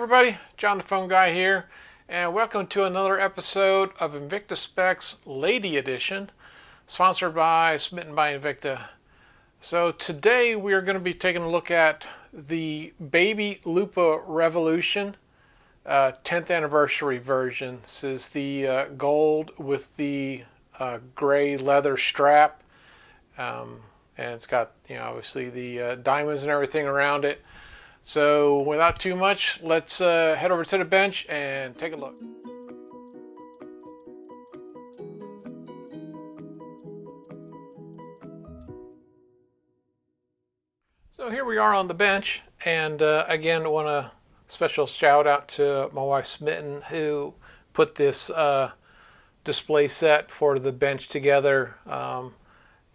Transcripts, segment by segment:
everybody, John the Phone Guy here, and welcome to another episode of Invicta Specs Lady Edition, sponsored by Smitten by Invicta. So today we are going to be taking a look at the Baby Lupah Revolution 10th anniversary version. This is the gold with the gray leather strap, and it's got, obviously the diamonds and everything around it. So without too much, let's head over to the bench and take a look. So here we are on the bench, and again, I want a special shout out to my wife Smitten, who put this display set for the bench together,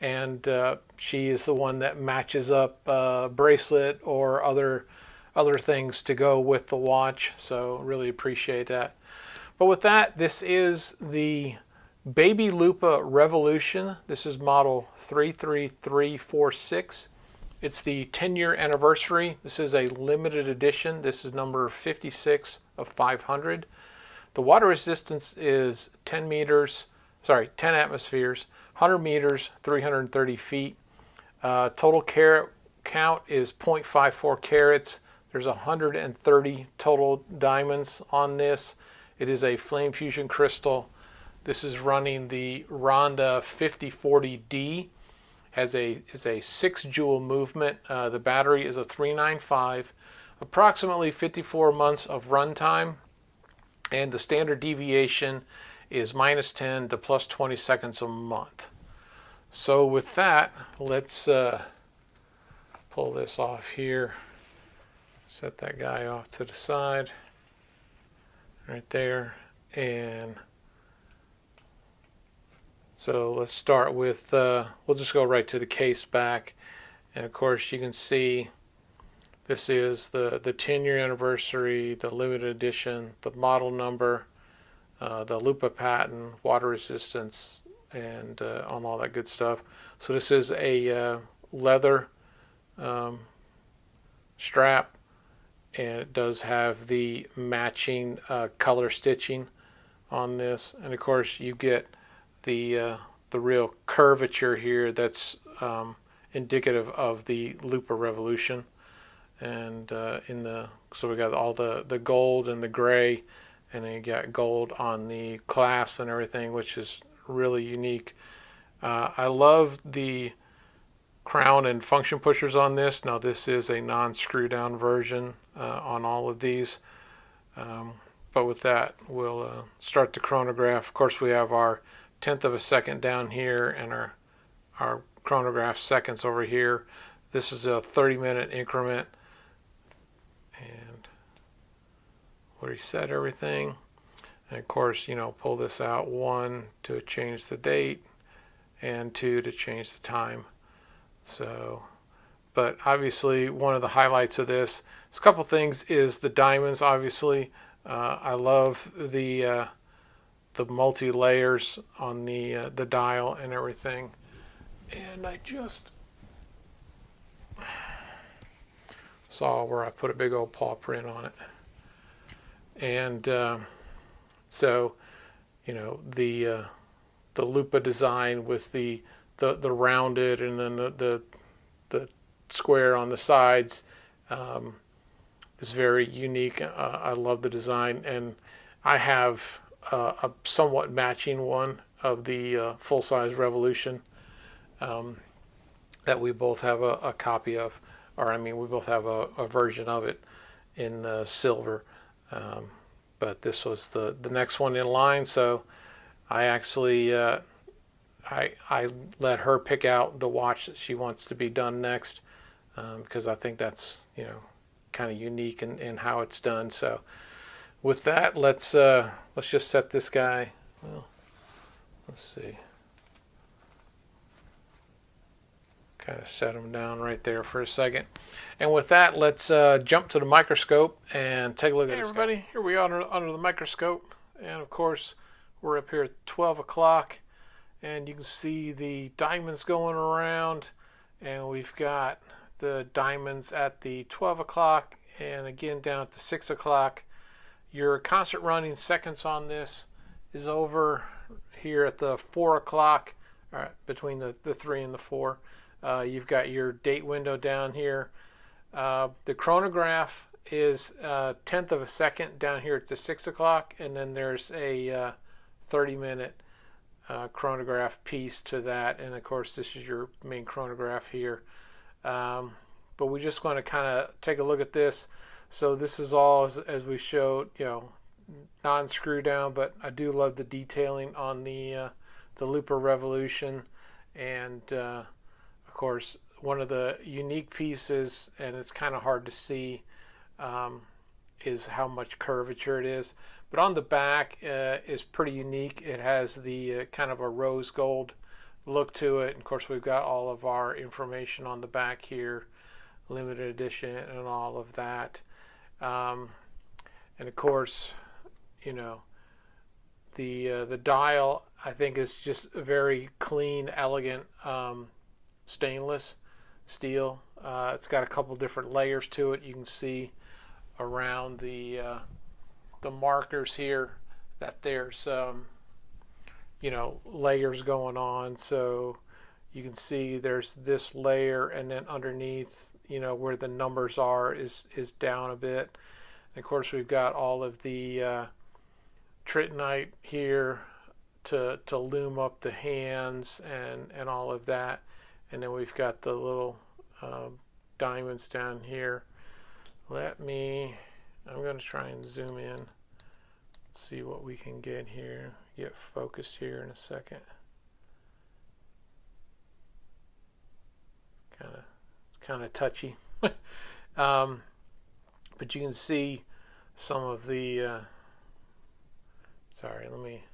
and she is the one that matches up bracelet or other things to go with the watch, so really appreciate that. But with that, this is the Baby Lupah Revolution. This is model 33346. It's the 10-year anniversary. This is a limited edition. This is number 56 of 500. The water resistance is 10 atmospheres, 100 meters, 330 feet. Total carat count is 0.54 carats. There's 130 total diamonds on this. It is a flame fusion crystal. This is running the Ronda 5040D. It's a 6 joule movement. The battery is a 395. Approximately 54 months of runtime, and the standard deviation is -10 to +20 seconds a month. So with that, let's pull this off here. Set that guy off to the side right there, and so let's start with we'll just go right to the case back, and of course you can see this is the 10-year anniversary, the limited edition, the model number, the Lupah patent, water resistance, and on all that good stuff. So this is a leather strap, and it does have the matching color stitching on this, and of course you get the real curvature here that's indicative of the Lupah Revolution. And so we got all the gold and the gray, and then you got gold on the clasp and everything, which is really unique. I love the crown and function pushers on this. Now this is a non-screw down version on all of these, but with that we'll start the chronograph. Of course we have our 1/10 of a second down here, and our chronograph seconds over here. This is a 30-minute increment, and we reset everything, and of course pull this out, 1 to change the date and 2 to change the time. So, but obviously one of the highlights of this, a couple things, is the diamonds. Obviously I love the multi layers on the dial and everything, and I just saw where I put a big old paw print on it, and so the Lupah design with the rounded and then the square on the sides is very unique. I love the design, and I have a somewhat matching one of the full-size Revolution that we both have a copy of, or I mean we both have a version of it in silver, but this was the next one in line, so I actually I let her pick out the watch that she wants to be done next, because I think that's kind of unique in how it's done. So with that, let's just set this guy. Well, let's see. Kind of set him down right there for a second. And with that, let's jump to the microscope and take a look at this. Hey everybody, here we are under the microscope, and of course we're up here at 12 o'clock, and you can see the diamonds going around, and we've got the diamonds at the 12 o'clock and again down at the 6 o'clock. Your constant running seconds on this is over here at the 4 o'clock, all right, between the 3 and the 4. You've got your date window down here. The chronograph is a tenth of a second down here at the 6 o'clock, and then there's a 30-minute chronograph piece to that, and of course this is your main chronograph here. But we just want to kind of take a look at this. So this is all, as we showed, non-screw down, but I do love the detailing on the Lupah Revolution. And of course, one of the unique pieces, and it's kind of hard to see, is how much curvature it is. But on the back is pretty unique. It has the kind of a rose gold look to it. And of course, we've got all of our information on the back here, limited edition and all of that. And of course, the dial, I think, is just a very clean, elegant stainless steel. It's got a couple different layers to it. You can see around the markers here that there's layers going on. So you can see there's this layer, and then underneath, where the numbers are is down a bit. And of course, we've got all of the tritonite here to loom up the hands and all of that. And then we've got the little diamonds down here. I'm going to try and zoom in, see what we can get here, get focused here in a second. It's kind of touchy. But you can see some of the sorry, let me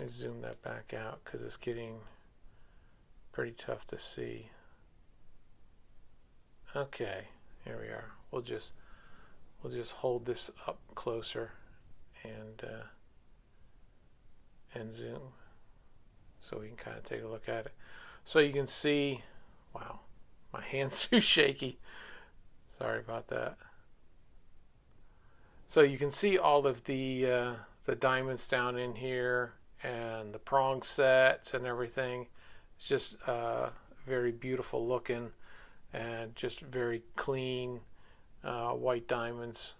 zoom that back out because it's getting pretty tough to see. Okay, here we are. We'll just hold this up closer and zoom so we can kind of take a look at it. So you can see, wow, my hand's too shaky. Sorry about that. So you can see all of the diamonds down in here and the prong sets and everything. It's just very beautiful looking and just very clean white diamonds,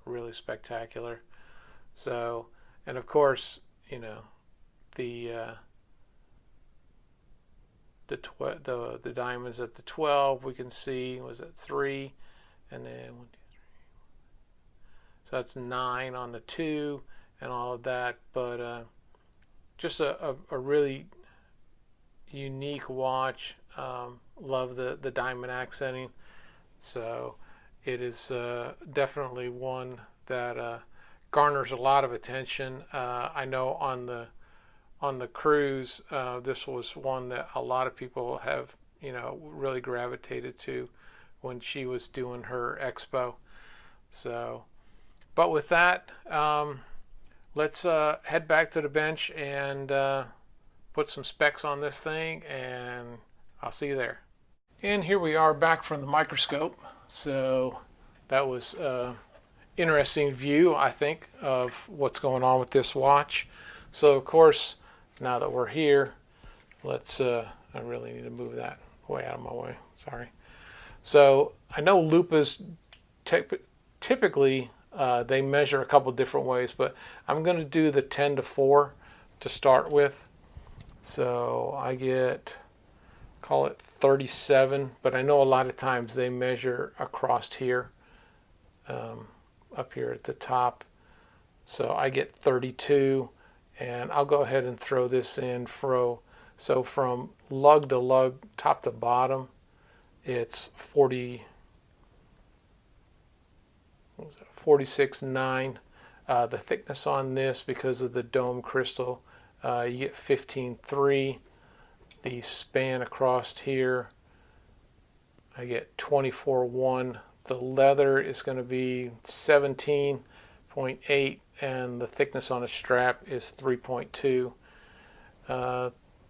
really spectacular. So, and of course, the diamonds at the 12 we can see was at 3, and then 1, 2, 3. So that's 9 on the 2 and all of that. But just a really unique watch. Love the diamond accenting. So it is definitely one that garners a lot of attention. I know on the cruise, this was one that a lot of people have really gravitated to when she was doing her expo. So, but with that, let's head back to the bench and put some specs on this thing, and I'll see you there. And here we are back from the microscope. So that was interesting view, I think, of what's going on with this watch. So of course, now that we're here, let's I really need to move that way out of my way, sorry. So I know Lupahs typically they measure a couple different ways, but I'm going to do the 10-4 to start with. So I get, call it 37, but I know a lot of times they measure across here, up here at the top. So I get 32, and I'll go ahead and throw this in so from lug to lug, top to bottom, it's 46.9. The thickness on this, because of the dome crystal, you get 15.3. The span across here, I get 24.1. The leather is going to be 17.8, and the thickness on the strap is 3.2.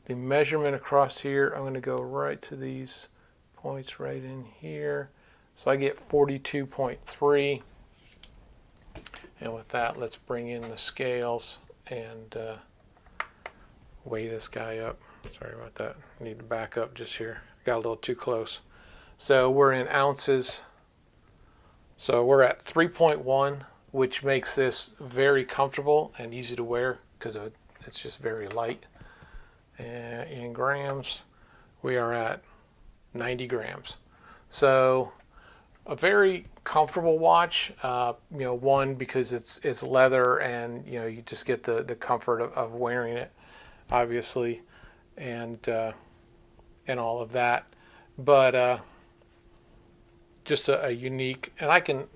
The measurement across here, I'm going to go right to these points right in here. So I get 42.3. And with that, let's bring in the scales and weigh this guy up. Sorry about that. I need to back up just here. Got a little too close. So we're in ounces. So we're at 3.1, which makes this very comfortable and easy to wear because it's just very light. And in grams, we are at 90 grams. So a very comfortable watch. One, because it's leather, and you just get the comfort of wearing it, obviously, and all of that. But just a unique, and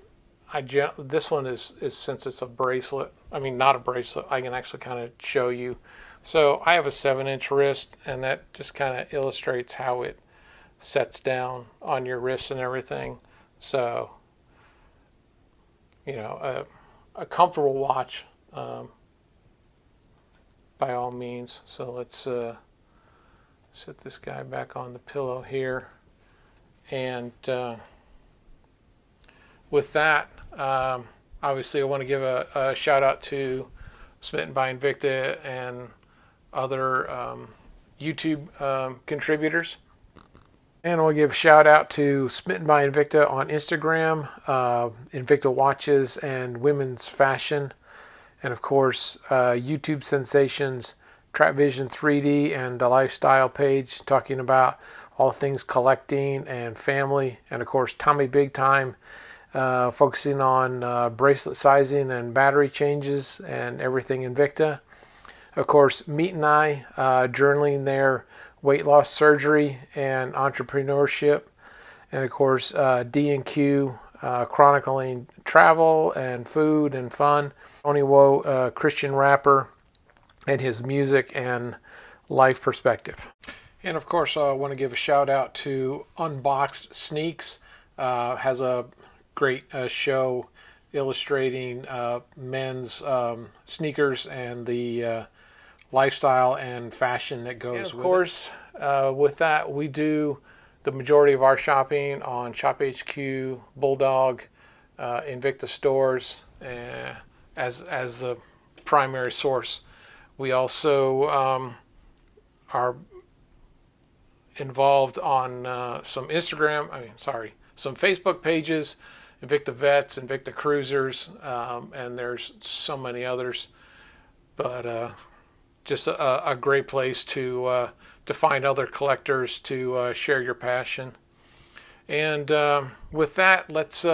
this one is since it's a bracelet. I mean, not a bracelet. I can actually kind of show you. So I have a 7-inch wrist, and that just kind of illustrates how it sets down on your wrist and everything. So, a comfortable watch, by all means. So let's set this guy back on the pillow here. And with that, obviously I want to give a shout out to Smitten by Invicta and other YouTube contributors. And we'll give a shout out to Smitten by Invicta on Instagram, Invicta Watches and Women's Fashion, and of course YouTube sensations Trap Vision 3D and the Lifestyle page talking about all things collecting and family, and of course Tommy Big Time focusing on bracelet sizing and battery changes and everything Invicta. Of course, Meat and I journaling their weight loss surgery and entrepreneurship, and of course D&Q chronicling travel and food and fun. Tony Woe, Christian rapper, and his music and life perspective. And of course I want to give a shout out to Unboxed Sneaks. Has a great show illustrating men's sneakers and the lifestyle and fashion that goes with it. And of course, with that, we do the majority of our shopping on SHOPHQ, BULLDOG, Invicta stores as the primary source. We also are involved on some Facebook pages, InvictaVets, Invictacruisers, and there's so many others. But just a great place to find other collectors to share your passion. And with that, let's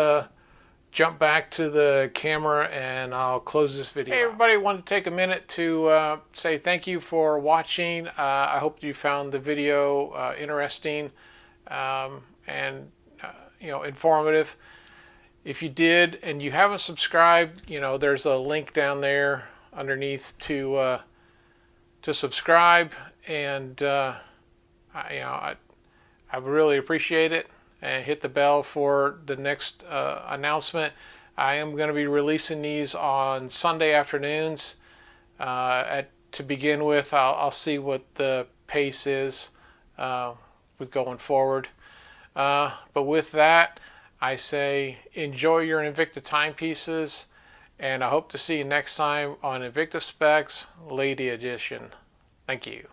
jump back to the camera and I'll close this video. Hey everybody, I wanted to take a minute to say thank you for watching. I hope you found the video interesting and informative. If you did and you haven't subscribed, there's a link down there underneath to subscribe, and I really appreciate it. And hit the bell for the next announcement. I am going to be releasing these on Sunday afternoons. To begin with, I'll see what the pace is with going forward. But with that, I say enjoy your Invicta timepieces, and I hope to see you next time on Invicta Specs Lady Edition. Thank you.